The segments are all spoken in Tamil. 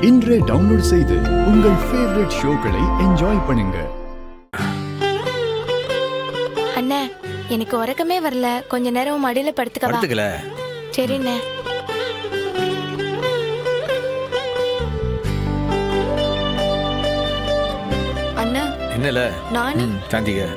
இன்றே டவுன்லோட் செய்து உங்கள் ஃபேவரட் ஷோக்களை என்ஜாய் பண்ணுங்க. அண்ணே, எனக்கு உறக்கமே வரல. கொஞ்ச நேரம் மடியில படுத்துக்கல. சரிண்ணே. அண்ணா என்னல நானு சாந்திக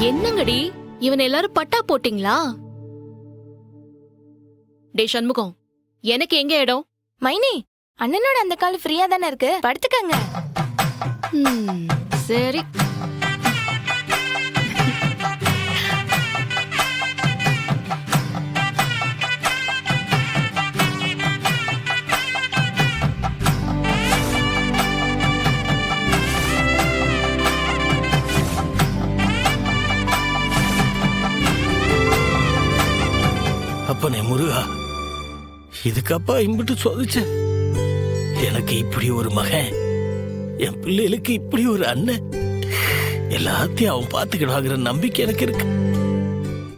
என்னங்கடி இவன் எல்லாரும் பட்டா போட்டீங்களா? டே சண்முகம், எனக்கு எங்க இடம்? மைனி, அண்ணனோட அந்த கால் ஃப்ரீயா தானே இருக்கு, படுத்துக்கங்க. சரி. அப்பனே முருகா, இதுக்கப்பா இம்பிட்டு சோதிச்ச. எனக்கு இப்படி ஒரு மகன், என் பிள்ளைகளுக்கு இப்படி ஒரு அண்ணன், எல்லாத்தையும் அவன் பார்த்துக்கிடுவாங்கிற நம்பிக்கை எனக்கு இருக்கு.